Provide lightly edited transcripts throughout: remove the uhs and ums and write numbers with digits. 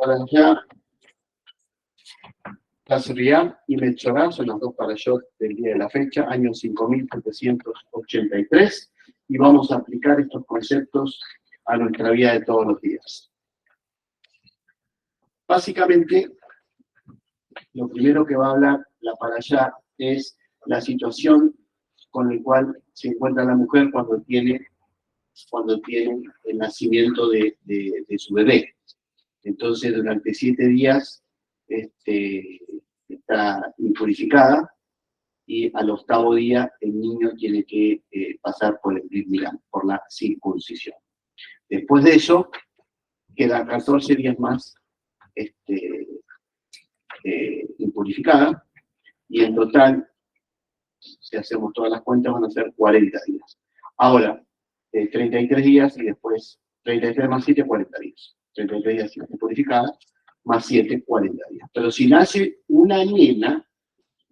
Parashá Tazriah y Metzorah son los dos parashot del día de la fecha, año 5783, y vamos a aplicar estos conceptos a nuestra vida de todos los días. Básicamente, lo primero que va a hablar la parashá es la situación con la cual se encuentra la mujer cuando tiene el nacimiento de su bebé. Entonces, durante 7 días está impurificada y al 8º día el niño tiene que pasar por el Brit Milá, por la circuncisión. Después de eso, queda 14 días más impurificada y en total, si hacemos todas las cuentas, van a ser 40 días. Ahora, 33 días y después 33 más 7, 40 días. 33 días impurificada, más 7, 40 días. Pero si nace una nena,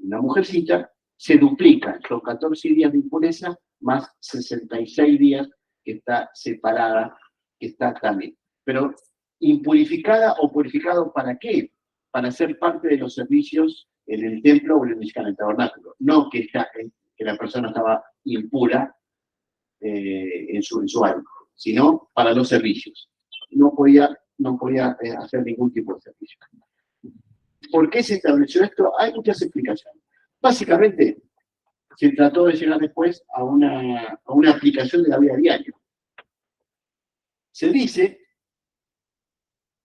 una mujercita, se duplica. Son 14 días de impureza más 66 días que está separada, que está también. Pero impurificada o purificado, ¿para qué? Para ser parte de los servicios en el templo o en el tabernáculo. No que la persona estaba impura en su alma, sino para los servicios. No podía hacer ningún tipo de servicio. ¿Por qué se estableció esto? Hay muchas explicaciones. Básicamente, se trató de llegar después a una aplicación de la vida diaria. Se dice,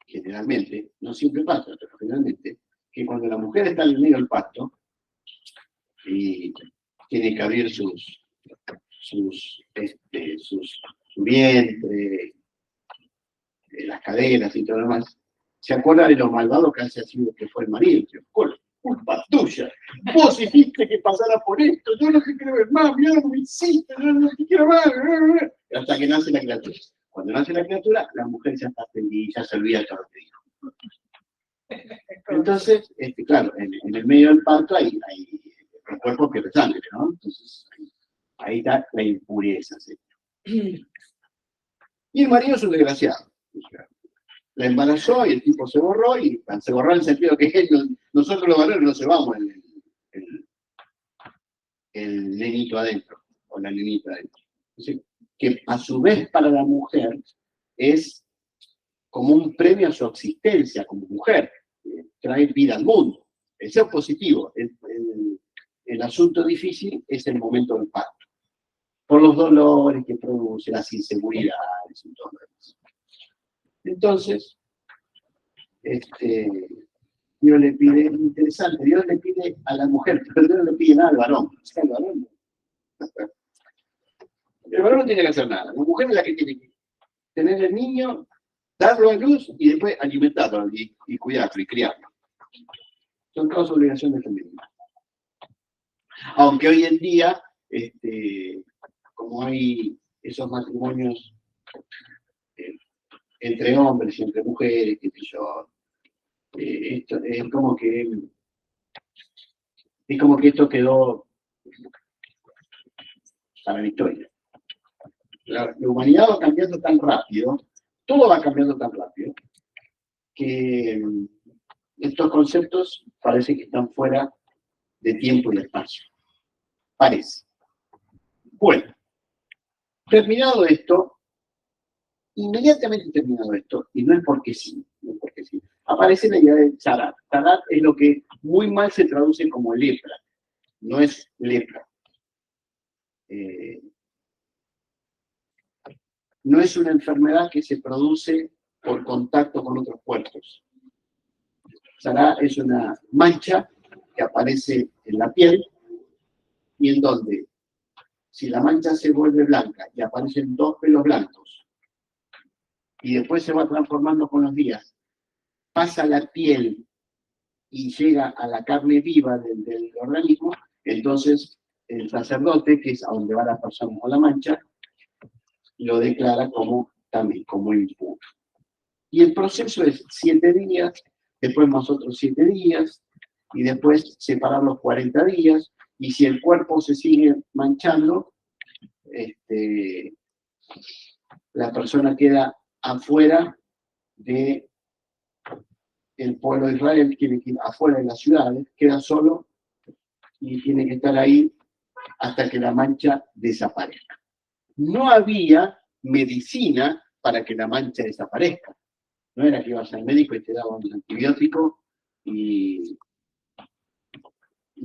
generalmente, no siempre pasa, pero generalmente, que cuando la mujer está en el medio del parto y tiene que abrir su vientre, las caderas y todo lo demás, se acuerda de lo malvado que hace así que fue el marido, que culpa tuya, vos hiciste que pasara por esto, yo no te quiero ver más, mira lo que me hiciste, yo no te quiero más, hasta que nace la criatura. Cuando nace la criatura, la mujer ya está feliz, ya se olvida de todo lo que dijo. Entonces, claro, en el medio del parto hay el cuerpo pierde sangre, ¿no? Entonces, ahí está la impureza, ¿sí? Y el marido es un desgraciado. La embarazó y el tipo se borró, y se borró en el sentido que nosotros los varones no llevamos el nenito adentro, o la nenita adentro. Entonces, que a su vez para la mujer es como un premio a su existencia como mujer, trae vida al mundo. Eso es positivo. El asunto difícil es el momento del parto, por los dolores que produce, las inseguridades y todo lo demás. Entonces, Dios le pide, interesante, Dios le pide a la mujer, pero Dios no le pide nada al varón. O sea, el varón no tiene que hacer nada. La mujer es la que tiene que tener el niño, darlo a luz y después alimentarlo y cuidarlo y criarlo. Son todas obligaciones femeninas. Aunque hoy en día, como hay esos matrimonios entre hombres y entre mujeres, qué sé yo, esto, es como que esto quedó para la historia. La humanidad va cambiando tan rápido, todo va cambiando tan rápido, que estos conceptos parece que están fuera de tiempo y espacio. Parece. Bueno, terminado esto, inmediatamente terminado esto, y no es porque sí, aparece la idea de Tzarat. Tzarat es lo que muy mal se traduce como lepra, no es lepra. No es una enfermedad que se produce por contacto con otros cuerpos. Tzarat es una mancha que aparece en la piel y en donde, si la mancha se vuelve blanca y aparecen 2 pelos blancos y después se va transformando con los días, pasa la piel y llega a la carne viva del organismo, entonces el sacerdote, que es a donde va la persona con la mancha, lo declara también como impuro. Y el proceso es 7 días, después más otros 7 días, y después separar los 40 días, y si el cuerpo se sigue manchando, la persona queda afuera de el pueblo de Israel tiene que ir afuera de las ciudades, queda solo y tiene que estar ahí hasta que la mancha desaparezca. No había medicina para que la mancha desaparezca. No era que ibas al médico y te daban un antibiótico y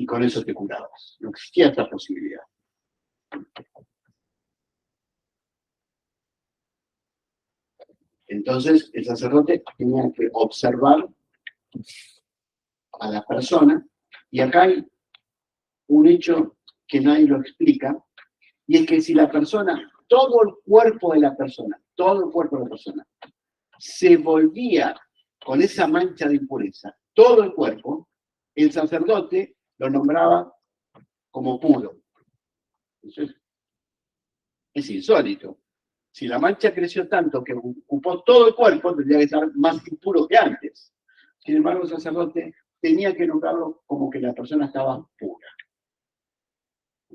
con eso te curabas. No existía esta posibilidad. Entonces, el sacerdote tenía que observar a la persona, y acá hay un hecho que nadie lo explica, y es que si la persona, todo el cuerpo de la persona, se volvía con esa mancha de impureza, todo el cuerpo, el sacerdote lo nombraba como puro. Entonces, es insólito. Si la mancha creció tanto que ocupó todo el cuerpo, tendría que estar más impuro que antes. Sin embargo, el sacerdote tenía que nombrarlo como que la persona estaba pura.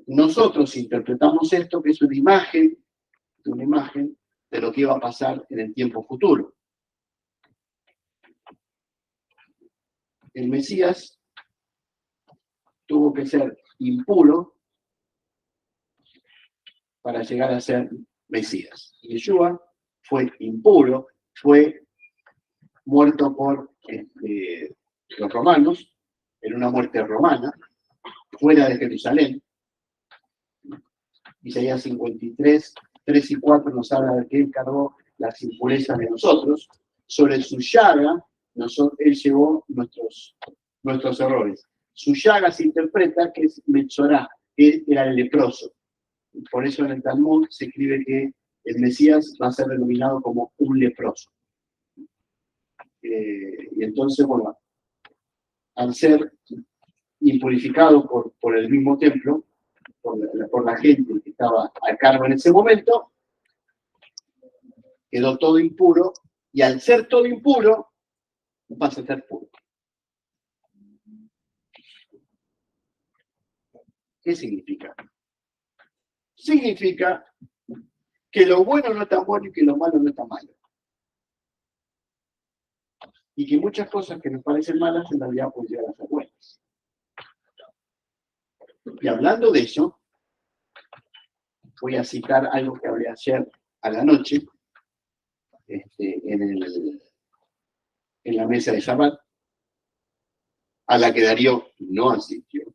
Nosotros interpretamos esto que es una imagen de lo que iba a pasar en el tiempo futuro. El Mesías tuvo que ser impuro para llegar a ser Mesías. Yeshua fue impuro, fue muerto por los romanos, en una muerte romana, fuera de Jerusalén. Isaías 53, 3 y 4 nos habla de que él cargó las impurezas de nosotros. Sobre su llaga, él llevó nuestros errores. Su llaga se interpreta que es Metzorá, que era el leproso. Por eso en el Talmud se escribe que el Mesías va a ser denominado como un leproso. Y entonces, bueno, al ser impurificado por el mismo templo, por la gente que estaba a cargo en ese momento, quedó todo impuro, y al ser todo impuro, pasa a ser puro. ¿Qué significa? Significa que lo bueno no es tan bueno y que lo malo no es tan malo. Y que muchas cosas que nos parecen malas en realidad pueden llegar a ser buenas. Y hablando de eso, voy a citar algo que hablé ayer a la noche, en la mesa de Shabbat, a la que Darío no asistió.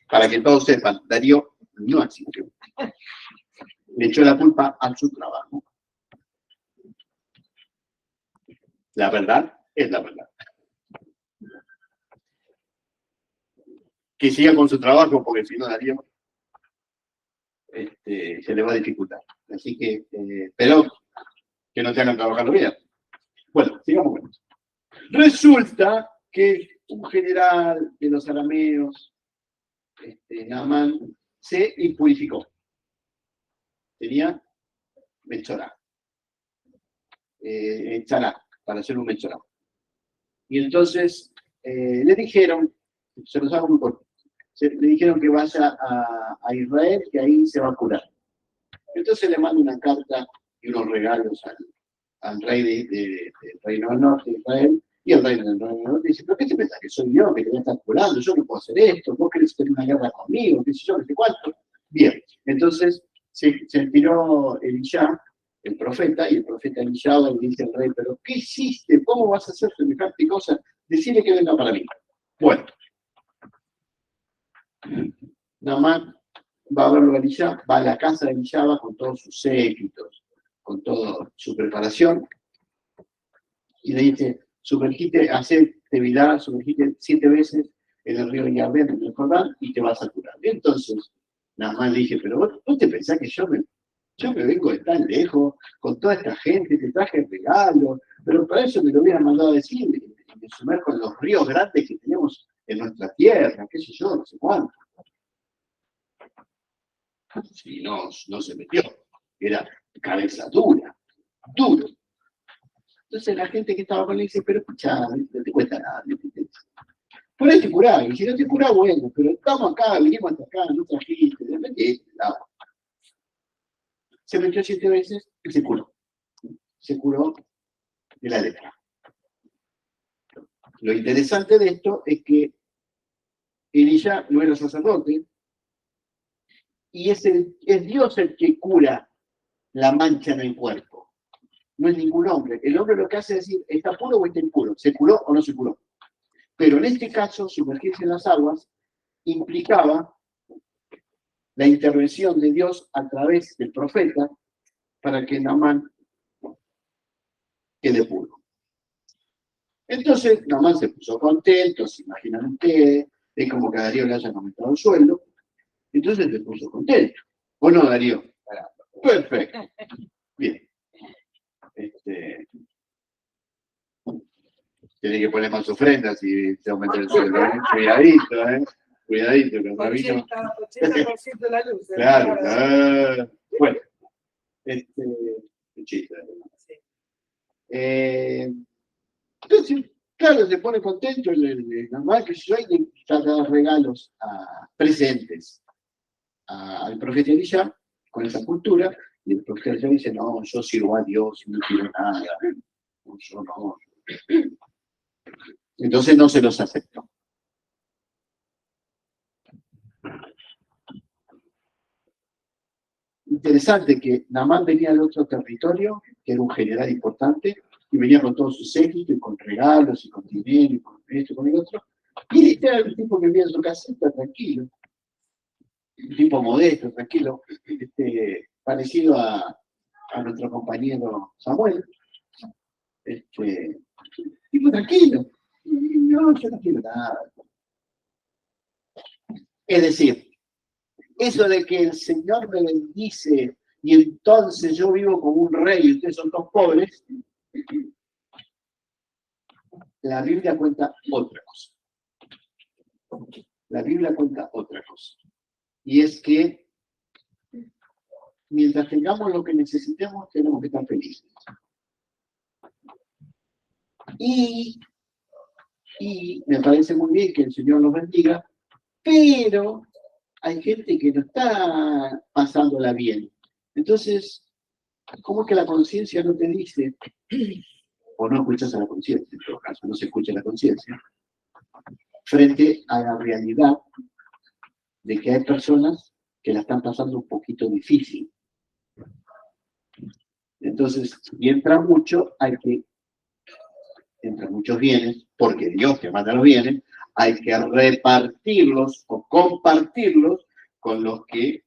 Para que todos sepan, Darío no asistió. Le echó la culpa a su trabajo. La verdad es la verdad. Que siga con su trabajo, porque si no, Darío se le va a dificultar. Así que, pero que no te hagan trabajar bien. Bueno, sigamos con eso. Resulta que un general de los arameos, Naamán, se impurificó. Tenía Metzorá. Tzará, para hacer un Metzorá. Y entonces le dijeron, se los hago muy corto, le dijeron que vaya a Israel, que ahí se va a curar. Entonces le manda una carta y unos regalos al rey del Reino del Norte de Israel, y el rey del Reino del Norte dice, ¿pero qué te pensás que soy yo, que te voy a estar curando? Yo no puedo hacer esto, vos querés tener una guerra conmigo, qué sé yo, qué sé cuánto. Bien, entonces se tiró Elisha, el profeta, y el profeta Elisha le dice al rey, ¿pero qué hiciste? ¿Cómo vas a hacer semejante cosa? Decirle que venga para mí. Bueno, Naamán va a verlo a Elisha, va a la casa de Elisha, va con todos sus séquitos, con toda su preparación, y le dice, hacé tevilá, sumergite 7 veces en el río Yardén, en el Jordán, y te vas a curar. Y entonces, Naamán le dije, pero vos te pensás que yo me vengo de tan lejos, con toda esta gente, te traje regalos, pero para eso me lo hubieran mandado a decir, me sumerjo en los ríos grandes que tenemos en nuestra tierra, qué sé yo, no sé cuánto. Si no se metió, era cabeza dura, duro. Entonces la gente que estaba con él dice, pero escuchá, no te cuesta nada. Por ahí te curás, y si no te curás, bueno, pero estamos acá, vinimos hasta acá, no trajiste, de repente, se metió 7 veces y se curó. Se curó de la lepra. Lo interesante de esto es que Elías no era sacerdote, y es Dios el que cura la mancha en el cuerpo. No es ningún hombre. El hombre lo que hace es decir, ¿está puro o está impuro? ¿Se curó o no se curó? Pero en este caso, sumergirse en las aguas implicaba la intervención de Dios a través del profeta para que Naamán quede puro. Entonces, Naamán se puso contento, se imaginan ustedes, es como que a Darío le hayan aumentado el sueldo, entonces se puso contento. ¿O no, Darío? Perfecto. Bien. Tiene que poner más ofrendas y se aumenta el sueldo. Cuidadito, Cuidadito, que para mí no. 80% de la luz. Claro. Bueno, chiste. Entonces, claro, se pone contento, normal que yo le dar regalos presentes al profeta Elías con esa cultura, y el profeta Elías dice, no, yo sirvo a Dios y no quiero nada, yo no. Entonces no se los aceptó. Interesante que Naamán venía de otro territorio, que era un general importante, y venía con todos sus séquitos, y con regalos, y con dinero, y con esto, y con el otro. Y este era un tipo que vivía en su casita, tranquilo. Un tipo modesto, tranquilo, parecido a nuestro compañero Samuel. Tipo tranquilo. No, yo no quiero nada. Es decir, eso de que el Señor me bendice y entonces yo vivo como un rey y ustedes son todos pobres, la Biblia cuenta otra cosa. La Biblia cuenta otra cosa. Y es que mientras tengamos lo que necesitemos, tenemos que estar felices. Y me parece muy bien que el Señor nos bendiga, pero hay gente que no está pasándola bien. Entonces, ¿cómo es que la conciencia no te dice, o no escuchas a la conciencia, en todo caso, no se escucha la conciencia, frente a la realidad de que hay personas que la están pasando un poquito difícil? Entonces, mientras mucho, entran muchos bienes, porque Dios te manda los bienes, hay que repartirlos o compartirlos con los que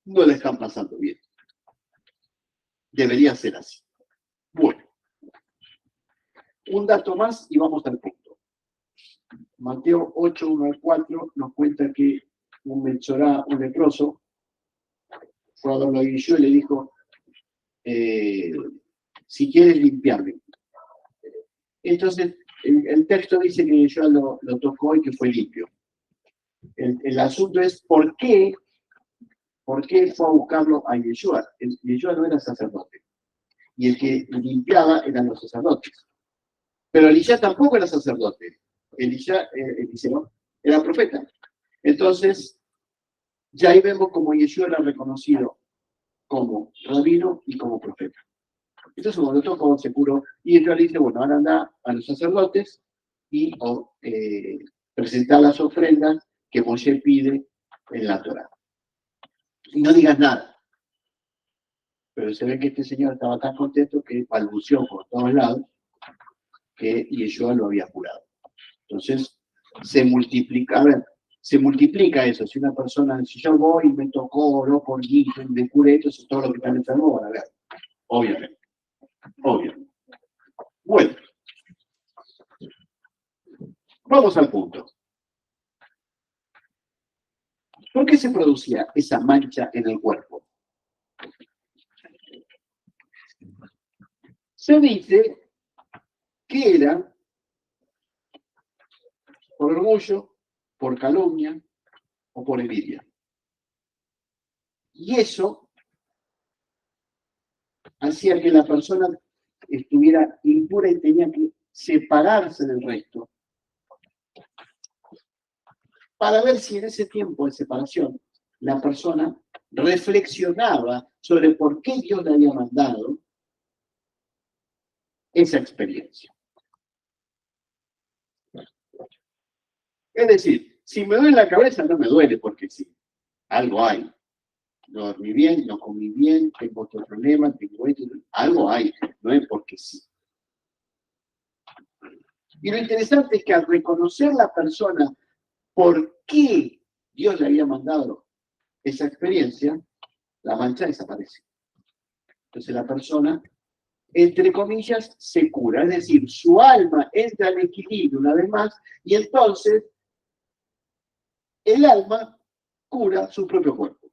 no le están pasando bien. Debería ser así. Bueno, un dato más y vamos al punto. Mateo 8, 1 al 4 nos cuenta que un Melchorá, un leproso, fue a verlo a Eliseo y le dijo, si quieres limpiarme. Entonces, el texto dice que Eliseo lo tocó y que fue limpio. El asunto es, ¿por qué fue a buscarlo a Yeshua? Yeshua no era sacerdote. Y el que limpiaba eran los sacerdotes. Pero Elías tampoco era sacerdote. Eliseo era profeta. Entonces, ya ahí vemos como Yeshua era reconocido como rabino y como profeta. Entonces, cuando tocó, se curó. Y Israel dice, bueno, ahora anda a los sacerdotes y presentar las ofrendas que Moshe pide en la Torá. Y no digas nada. Pero se ve que este señor estaba tan contento que balbuceó por todos lados que Yeshua lo había curado. Entonces, se multiplica eso. Si una persona, si yo voy y me tocó, oró por Guido y me curé, entonces todo lo que están enfermos van a ver. Obviamente. Bueno. Vamos al punto. ¿Por qué se producía esa mancha en el cuerpo? Se dice que era por orgullo, por calumnia o por envidia. Y eso hacía que la persona estuviera impura y tenía que separarse del resto para ver si en ese tiempo de separación la persona reflexionaba sobre por qué Dios le había mandado esa experiencia. Es decir, si me duele la cabeza, no me duele porque sí. Algo hay. No dormí bien, no comí bien, tengo otro problema, tengo esto. Algo hay. No es porque sí. Y lo interesante es que al reconocer la persona por qué Dios le había mandado esa experiencia, la mancha desaparece. Entonces la persona, entre comillas, se cura. Es decir, su alma entra en equilibrio una vez más y entonces el alma cura su propio cuerpo.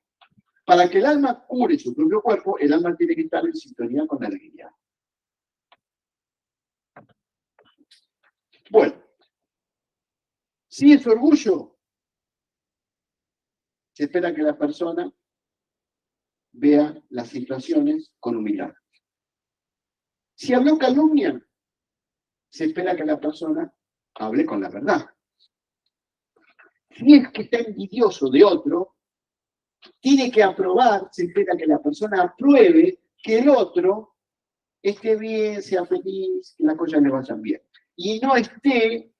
Para que el alma cure su propio cuerpo, el alma tiene que estar en sintonía con la alegría. Bueno, si es orgullo, se espera que la persona vea las situaciones con humildad. Si habló calumnia, se espera que la persona hable con la verdad. Si es que está envidioso de otro, tiene que aprobar, se espera que la persona apruebe que el otro esté bien, sea feliz, que las cosas le vayan bien. Y no esté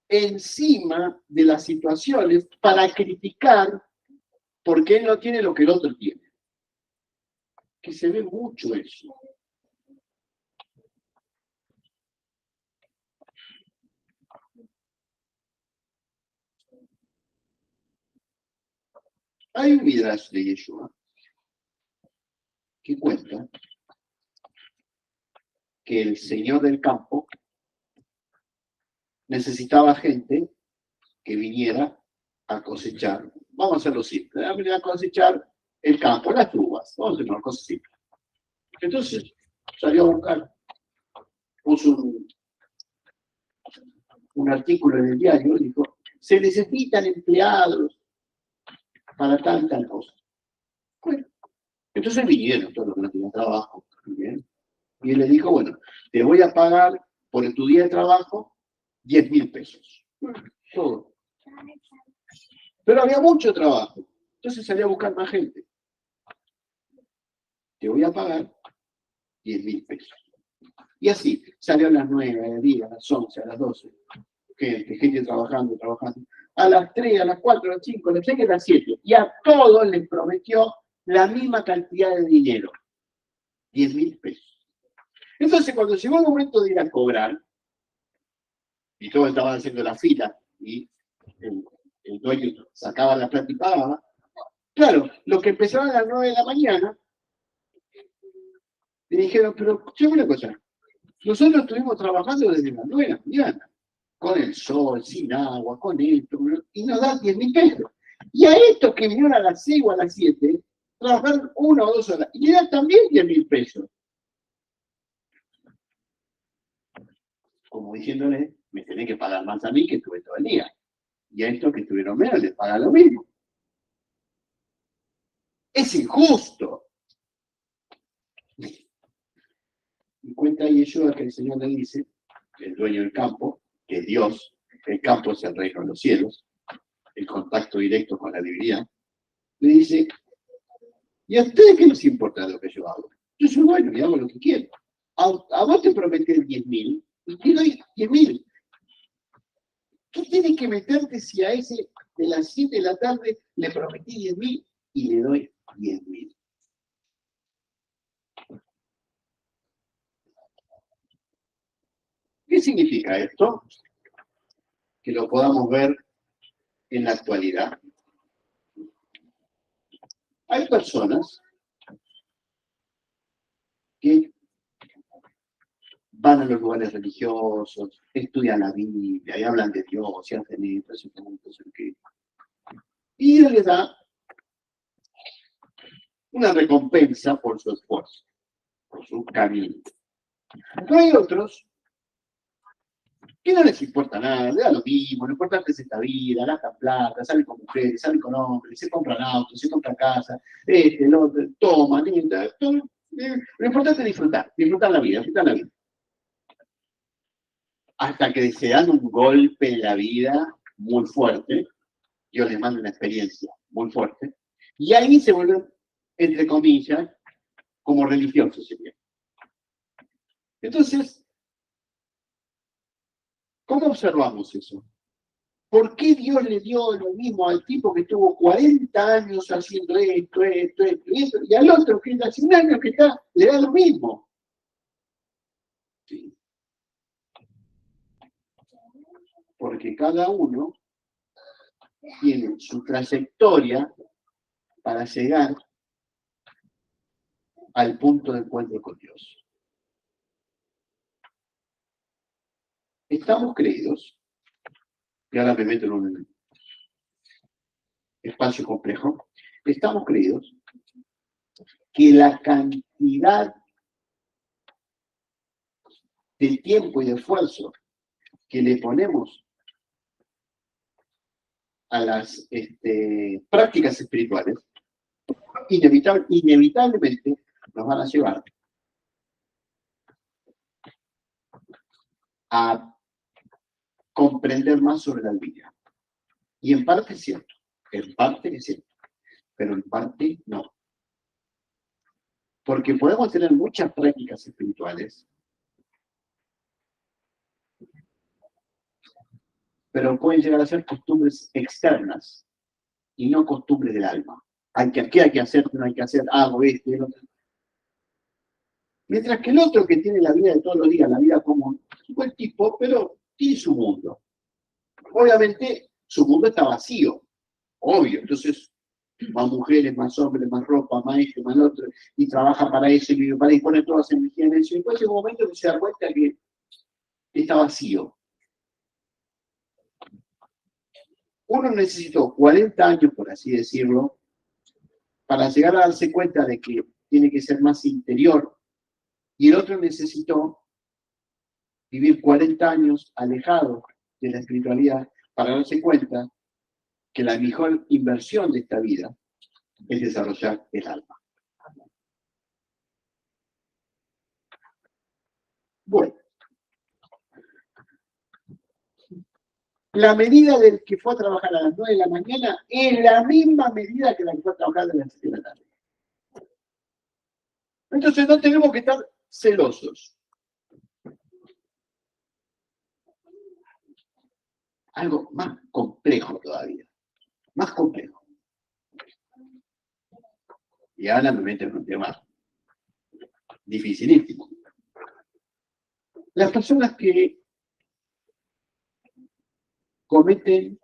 encima de las situaciones para criticar porque él no tiene lo que el otro tiene. Que se ve mucho eso. Hay un midrash de Yeshua que cuenta que el señor del campo necesitaba gente que viniera a cosechar. Vamos a hacerlo simple, a venir a cosechar el campo, las uvas. Vamos a hacer una cosa simple. Entonces salió a buscar, puso un artículo en el diario, dijo, se necesitan empleados para tal cosa. Bueno, entonces vinieron todos los que no tenían trabajo. Bien. Y él le dijo, bueno, te voy a pagar por tu día de trabajo 10.000 pesos. Todo. Pero había mucho trabajo. Entonces salí a buscar más gente. Te voy a pagar 10.000 pesos. Y así, salió a las 9, a las 10, a las 11, a las 12. Gente trabajando. A las 3, a las 4, a las 5, a las 6, a las 7. Y a todos les prometió la misma cantidad de dinero. 10.000 pesos. Entonces, cuando llegó el momento de ir a cobrar, y todos estaban haciendo la fila, y el dueño sacaba la plata y pagaba, claro, los que empezaban a las 9 de la mañana, le dijeron, pero escuchame una cosa, nosotros estuvimos trabajando desde las 9 de la mañana, con el sol, sin agua, con esto, y nos dan 10.000 pesos. Y a estos que vinieron a las 6 o a las 7, trabajaron 1 o 2 horas, y le dan también 10.000 pesos. Como diciéndole, me tenés que pagar más a mí que estuve todo el día. Y a estos que estuvieron menos les pagan lo mismo. Es injusto. Y cuenta Yeshua que el Señor le dice, el dueño del campo, que es Dios, el campo es el reino de los cielos, el contacto directo con la divinidad, le dice, ¿y a ustedes qué les importa lo que yo hago? Yo soy bueno y hago lo que quiero. A vos te prometí 10.000 y te doy 10.000. ¿Qué tienes que meterte si a ese de las 7 de la tarde le prometí 10.000 y le doy 10.000? ¿Qué significa esto? Que lo podamos ver en la actualidad. Hay personas que van a los lugares religiosos, estudian la Biblia y hablan de Dios y hacen esto, hacen aquello. Y Dios les da una recompensa por su esfuerzo, por su camino. Pero hay otros que no les importa nada, les da lo mismo, lo importante es esta vida, gastan plata, salen con mujeres, salen con hombres, se compran autos, se compran casas, toman, todo. Lo importante es disfrutar la vida, Hasta que se dan un golpe en la vida muy fuerte, Dios les manda una experiencia muy fuerte, y ahí se vuelven, entre comillas, como religiosos. Entonces, ¿Cómo observamos eso? ¿Por qué Dios le dio lo mismo al tipo que estuvo 40 años haciendo esto, y al otro que hace un año que está, le da lo mismo? Sí. Porque cada uno tiene su trayectoria para llegar al punto de encuentro con Dios. Estamos creídos, y ahora me meto en un espacio complejo, estamos creídos que la cantidad de tiempo y de esfuerzo que le ponemos a las prácticas espirituales, inevitablemente nos van a llevar a comprender más sobre la vida. Y en parte es cierto, pero en parte no. Porque podemos tener muchas prácticas espirituales, pero pueden llegar a ser costumbres externas y no costumbres del alma. ¿Qué hay que hacer? ¿Qué no hay que hacer? Hago esto y el otro. Mientras que el otro que tiene la vida de todos los días, la vida común, es un buen tipo, pero tiene su mundo. Obviamente, su mundo está vacío, obvio. Entonces, más mujeres, más hombres, más ropa, más esto, más lo otro, y trabaja para eso, y vive para eso, y pone todas las energías en eso. Y después llega un momento que se da cuenta que está vacío. Uno necesitó 40 años, por así decirlo, para llegar a darse cuenta de que tiene que ser más interior, y el otro necesitó vivir 40 años alejado de la espiritualidad para darse cuenta que la mejor inversión de esta vida es desarrollar el alma. Bueno, la medida del que fue a trabajar a las 9 de la mañana es la misma medida que la que fue a trabajar a las 7 de la tarde. Entonces no tenemos que estar celosos. Algo más complejo todavía. Más complejo. Y ahora me mete en un tema dificilísimo. Las personas que cometen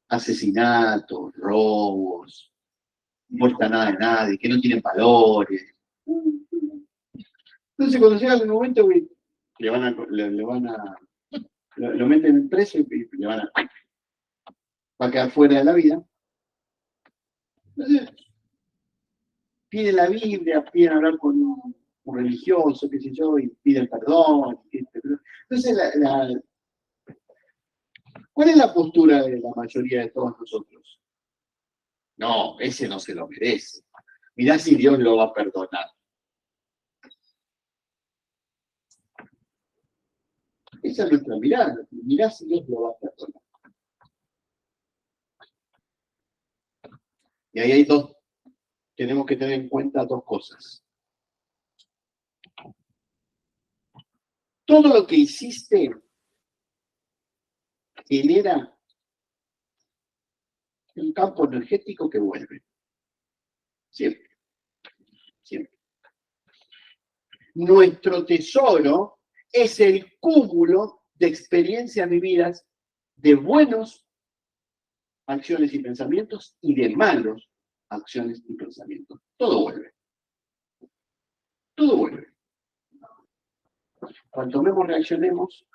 asesinatos, robos, no importa nada de nadie, que no tienen valores. Entonces cuando llega el momento que lo meten preso y va a quedar fuera de la vida. Entonces, piden la Biblia, piden hablar con un religioso, qué sé yo, y piden perdón. Entonces, ¿cuál es la postura de la mayoría de todos nosotros? No, ese no se lo merece. Mirá si Dios lo va a perdonar. Esa es nuestra mirada. Mirá si Dios lo va a perdonar. Y ahí hay tenemos que tener en cuenta dos cosas. Todo lo que hiciste genera un campo energético que vuelve. Siempre. Siempre. Nuestro tesoro es el cúmulo de experiencias vividas de buenos acciones y pensamientos y de malos acciones y pensamientos. Todo vuelve. Todo vuelve. Cuanto menos reaccionemos,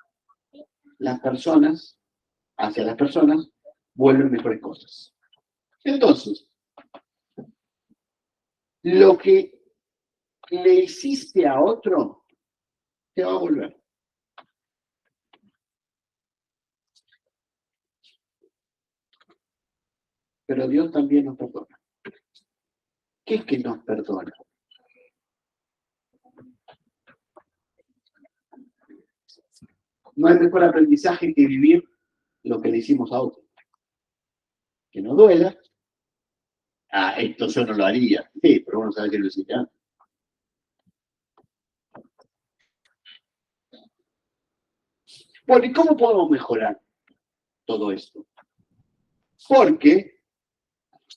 hacia las personas, vuelven mejores cosas. Entonces, lo que le hiciste a otro, te va a volver. Pero Dios también nos perdona. ¿Qué es que nos perdona? No hay mejor aprendizaje que vivir lo que le hicimos a otro. Que no duela. Esto yo no lo haría. Sí, pero uno sabe que lo hiciste antes. Bueno, ¿y cómo podemos mejorar todo esto? Porque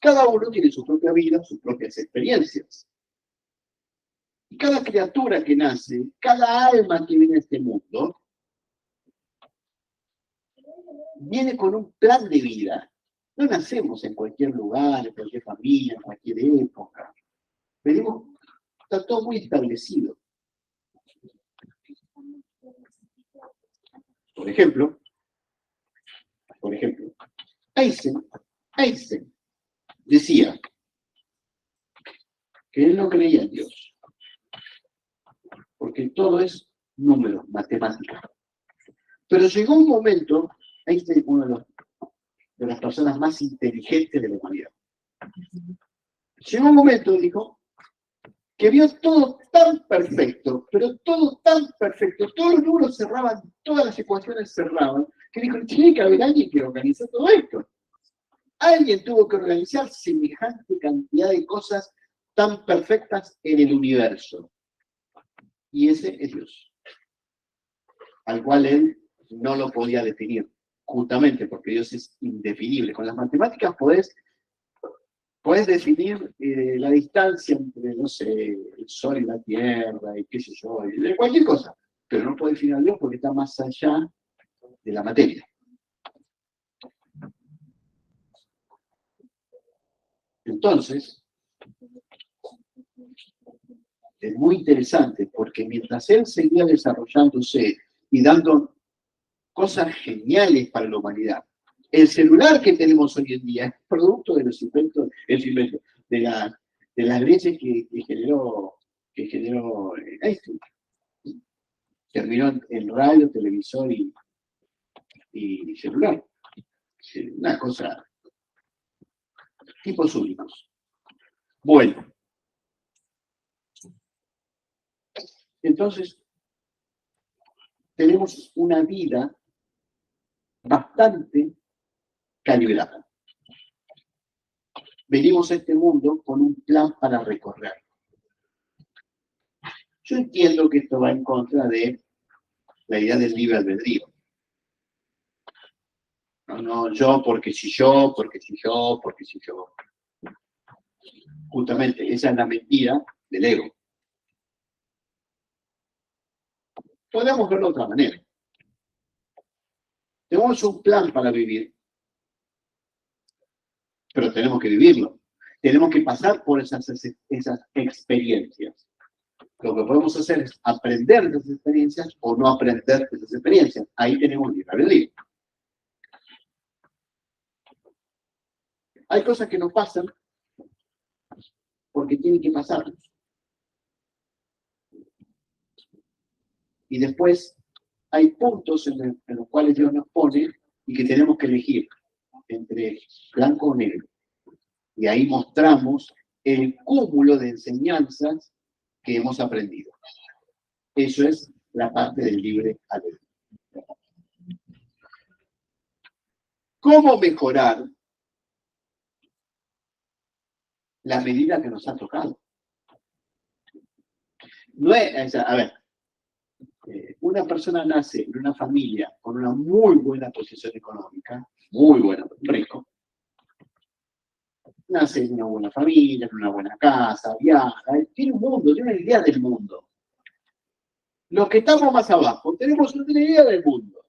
cada uno tiene su propia vida, sus propias experiencias. Y cada criatura que nace, cada alma que viene a este mundo, viene con un plan de vida. No nacemos en cualquier lugar, en cualquier familia, en cualquier época. Venimos, está todo muy establecido. Por ejemplo, Einstein decía que él no creía en Dios, porque todo es números, matemáticas. Pero llegó un momento, Einstein, uno de las personas más inteligentes de la humanidad, llegó un momento, dijo, que vio todo tan perfecto, pero todo tan perfecto, todos los números cerraban, todas las ecuaciones cerraban, que dijo, tiene que haber alguien que organice todo esto. Alguien tuvo que organizar semejante cantidad de cosas tan perfectas en el universo. Y ese es Dios, al cual él no lo podía definir, justamente porque Dios es indefinible. Con las matemáticas podés definir la distancia entre, no sé, el Sol y la Tierra, y qué sé yo, y de cualquier cosa, pero no podés definir a Dios porque está más allá de la materia. Entonces, es muy interesante porque mientras él seguía desarrollándose y dando cosas geniales para la humanidad, el celular que tenemos hoy en día es producto de los inventos, de las leyes que generó Einstein. Terminó en radio, televisor y celular. Una cosa, tipos únicos. Bueno, entonces tenemos una vida bastante calibrada. Venimos a este mundo con un plan para recorrer. Yo entiendo que esto va en contra de la idea del libre albedrío. No, yo, porque si yo, porque si yo, porque si yo. Justamente, esa es la mentira del ego. Podemos verlo de otra manera. Tenemos un plan para vivir, pero tenemos que vivirlo. Tenemos que pasar por esas experiencias. Lo que podemos hacer es aprender de esas experiencias o no aprender de esas experiencias. Ahí tenemos libre albedrío. Hay cosas que nos pasan porque tienen que pasarnos. Y después hay puntos en los cuales Dios nos pone y que tenemos que elegir entre blanco o negro. Y ahí mostramos el cúmulo de enseñanzas que hemos aprendido. Eso es la parte del libre albedrío. ¿Cómo mejorar la medida que nos ha tocado? No es, a ver, una persona nace en una familia con una muy buena posición económica, muy buena, rico. Nace en una buena familia, en una buena casa, viaja, tiene un mundo, tiene una idea del mundo. Los que estamos más abajo tenemos una idea del mundo.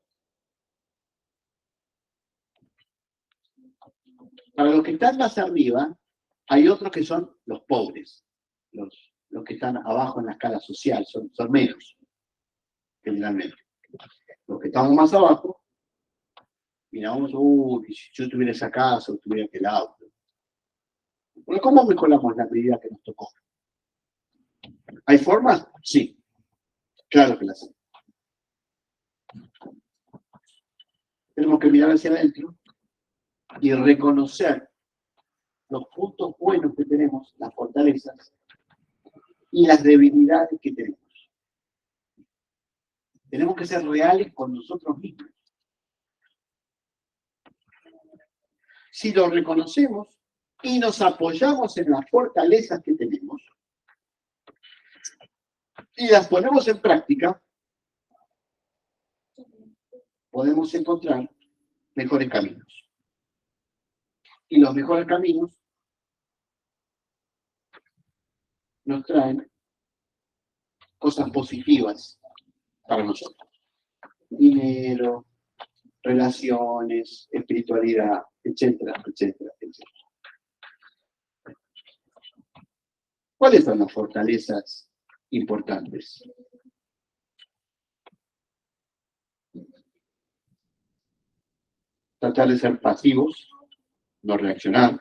Para los que están más arriba, hay otros que son los pobres, los que están abajo en la escala social, son menos, generalmente. Los que estamos más abajo, miramos, si yo tuviera esa casa o tuviera aquel auto. Bueno, ¿cómo mejoramos la medida que nos tocó? ¿Hay formas? Sí, claro que las hay. Tenemos que mirar hacia adentro y reconocer los puntos buenos que tenemos, las fortalezas y las debilidades que tenemos. Tenemos que ser reales con nosotros mismos. Si lo reconocemos y nos apoyamos en las fortalezas que tenemos y las ponemos en práctica, podemos encontrar mejores caminos. Y los mejores caminos nos traen cosas positivas para nosotros. Dinero, relaciones, espiritualidad, etcétera, etcétera, etcétera. ¿Cuáles son las fortalezas importantes? Tratar de ser pasivos, no reaccionar,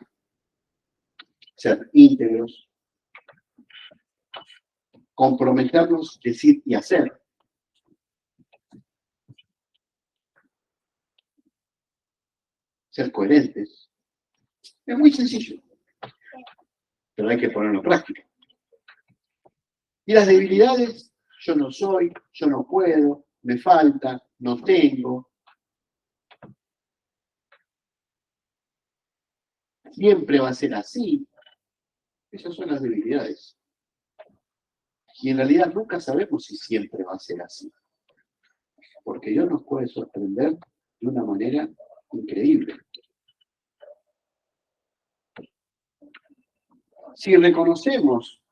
ser íntegros, comprometernos, decir y hacer. Ser coherentes. Es muy sencillo, pero hay que ponerlo en práctica. Y las debilidades, yo no soy, yo no puedo, me falta, no tengo. Siempre va a ser así. Esas son las debilidades. Y en realidad nunca sabemos si siempre va a ser así. Porque Dios nos puede sorprender de una manera increíble. Si reconocemos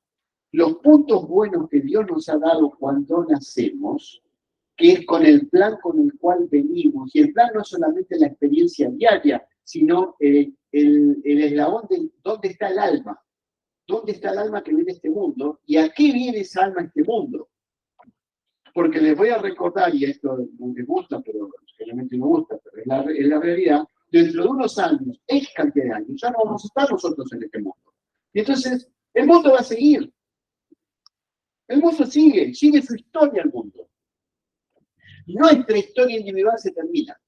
los puntos buenos que Dios nos ha dado cuando nacemos, que es con el plan con el cual venimos, y el plan no es solamente la experiencia diaria, sino el eslabón de dónde está el alma, dónde está el alma que viene a este mundo, y a qué viene esa alma a este mundo. Porque les voy a recordar, y esto no me gusta, pero generalmente no gusta, pero es la realidad, dentro de unos años, X cantidad de años, ya no vamos a estar nosotros en este mundo. Y entonces, el mundo va a seguir. El mundo sigue su historia el mundo. Nuestra historia individual se termina.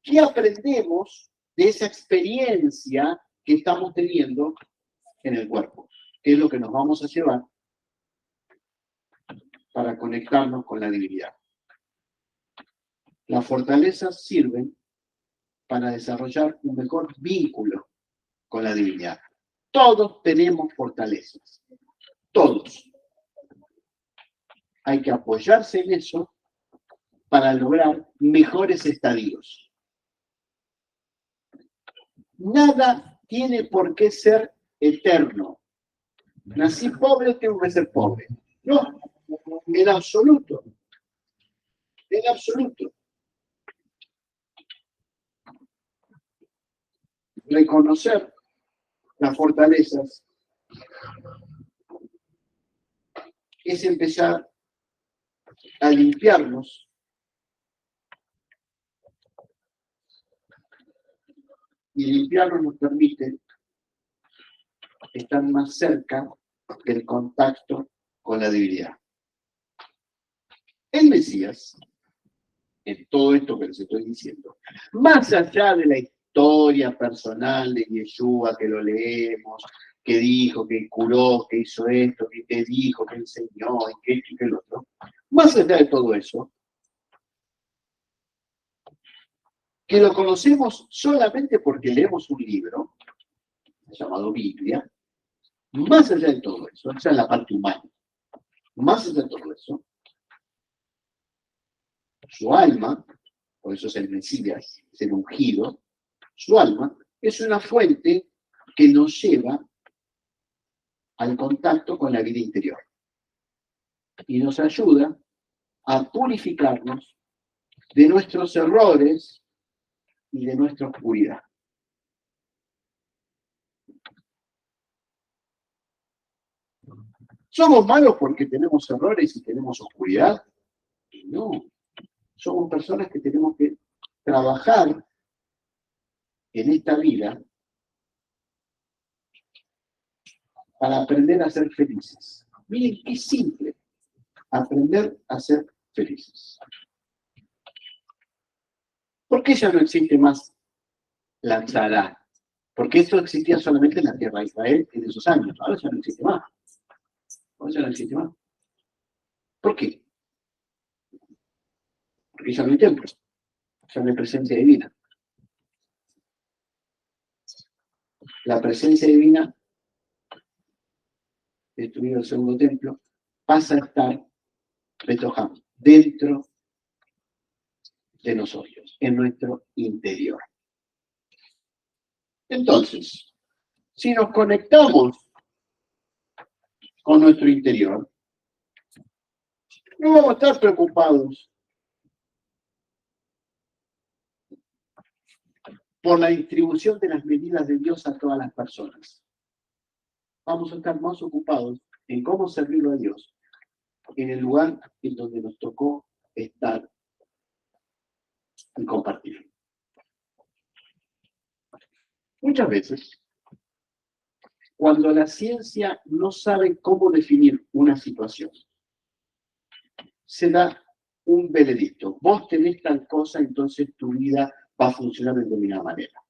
¿Qué aprendemos de esa experiencia que estamos teniendo en el cuerpo? ¿Qué es lo que nos vamos a llevar para conectarnos con la divinidad? Las fortalezas sirven para desarrollar un mejor vínculo con la divinidad. Todos tenemos fortalezas. Todos. Hay que apoyarse en eso para lograr mejores estadios. Nada tiene por qué ser eterno. Nací pobre, tengo que ser pobre. No, en absoluto. En absoluto. Reconocer las fortalezas es empezar a limpiarnos y limpiarnos nos permite estar más cerca del contacto con la divinidad. El Mesías, en todo esto que les estoy diciendo, más allá de la historia personal de Yeshua, que lo leemos, que dijo, que curó, que hizo esto, que te dijo, que enseñó, y que esto y que el otro, más allá de todo eso, que lo conocemos solamente porque leemos un libro llamado Biblia, más allá de todo eso, esa es la parte humana, más allá de todo eso, su alma, por eso es el Mesías, es el ungido, su alma es una fuente que nos lleva al contacto con la vida interior y nos ayuda a purificarnos de nuestros errores y de nuestra oscuridad. ¿Somos malos porque tenemos errores y tenemos oscuridad? No. Somos personas que tenemos que trabajar en esta vida para aprender a ser felices. Miren qué simple, aprender a ser felices. ¿Por qué ya no existe más la tzara? Porque esto existía solamente en la tierra de Israel en esos años. Ahora ya no existe más. Ahora ya no existe más. ¿Por qué? Porque ya no hay templos. Ya no hay presencia divina. La presencia divina, destruido el segundo templo, pasa a estar Betoham, dentro de nosotros, en nuestro interior. Entonces, si nos conectamos con nuestro interior, no vamos a estar preocupados por la distribución de las medidas de Dios a todas las personas. Vamos a estar más ocupados en cómo servirlo a Dios en el lugar en donde nos tocó estar y compartir. Muchas veces, cuando la ciencia no sabe cómo definir una situación, se da un veredicto. Vos tenés tal cosa, entonces tu vida va a funcionar de determinada manera.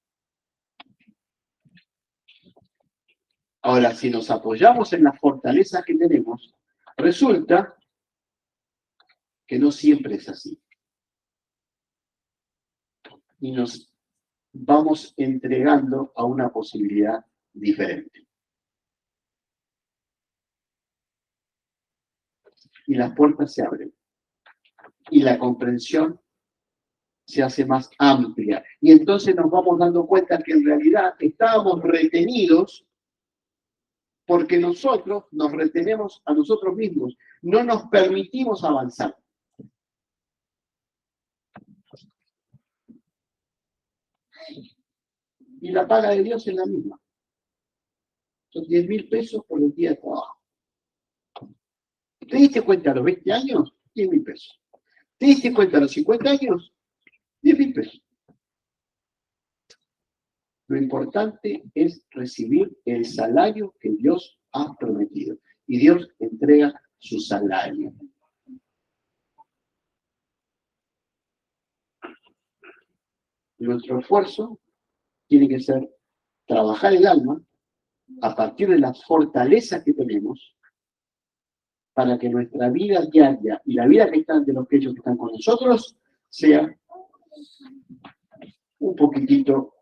Ahora, si nos apoyamos en las fortalezas que tenemos, resulta que no siempre es así. Y nos vamos entregando a una posibilidad diferente. Y las puertas se abren. Y la comprensión se hace más amplia. Y entonces nos vamos dando cuenta que en realidad estábamos retenidos porque nosotros nos retenemos a nosotros mismos. No nos permitimos avanzar. Y la paga de Dios es la misma. Son 10.000 pesos por el día de trabajo. ¿Te diste cuenta a los 20 años? 10.000 pesos. ¿Te diste cuenta a los 50 años? 10.000 pesos. Lo importante es recibir el salario que Dios ha prometido. Y Dios entrega su salario. Nuestro esfuerzo tiene que ser trabajar el alma a partir de las fortalezas que tenemos para que nuestra vida diaria y la vida que están de los que ellos que están con nosotros sea un poquitito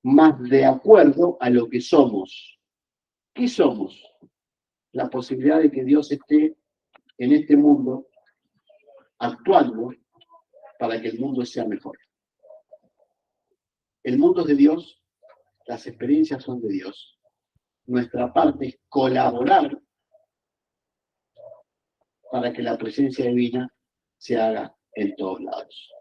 más de acuerdo a lo que somos. ¿Qué somos? La posibilidad de que Dios esté en este mundo actuando para que el mundo sea mejor. El mundo es de Dios, las experiencias son de Dios. Nuestra parte es colaborar para que la presencia divina se haga en todos lados.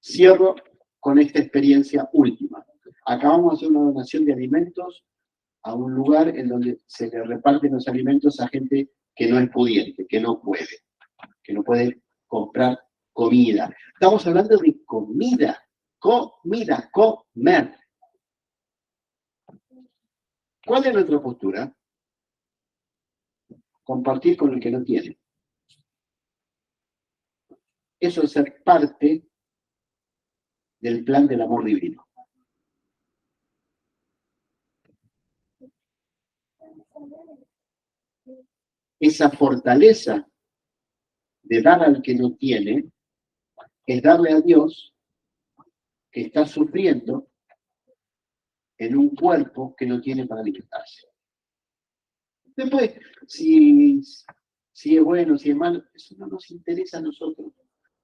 Cierro con esta experiencia última. Acabamos de hacer una donación de alimentos a un lugar en donde se le reparten los alimentos a gente que no es pudiente, que no puede comprar comida. Estamos hablando de comida, comer. ¿Cuál es nuestra postura? Compartir con el que no tiene. Eso es ser parte del plan del amor divino. Esa fortaleza de dar al que no tiene es darle a Dios que está sufriendo en un cuerpo que no tiene para alimentarse. Después, si es bueno, si es malo, eso no nos interesa a nosotros.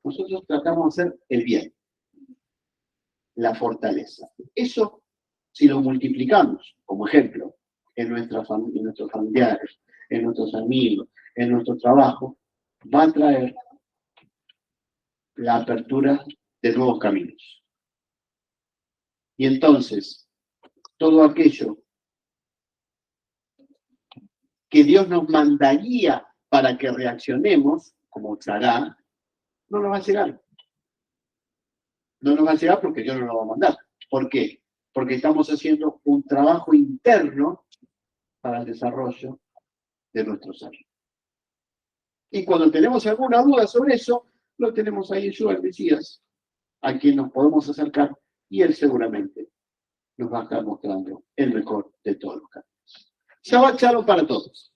Nosotros tratamos de hacer el bien, la fortaleza. Eso, si lo multiplicamos, como ejemplo, en nuestros familiares, en nuestros amigos, en nuestro trabajo, va a traer la apertura de nuevos caminos. Y entonces, todo aquello que Dios nos mandaría para que reaccionemos, como Sará, no nos va a llegar. No nos va a llegar porque Dios no lo va a mandar. ¿Por qué? Porque estamos haciendo un trabajo interno para el desarrollo de nuestro ser. Y cuando tenemos alguna duda sobre eso, lo tenemos ahí en Yeshua, el Mesías, a quien nos podemos acercar, y él seguramente nos va a estar mostrando el mejor de todos los caminos. Shabbat Shalom para todos.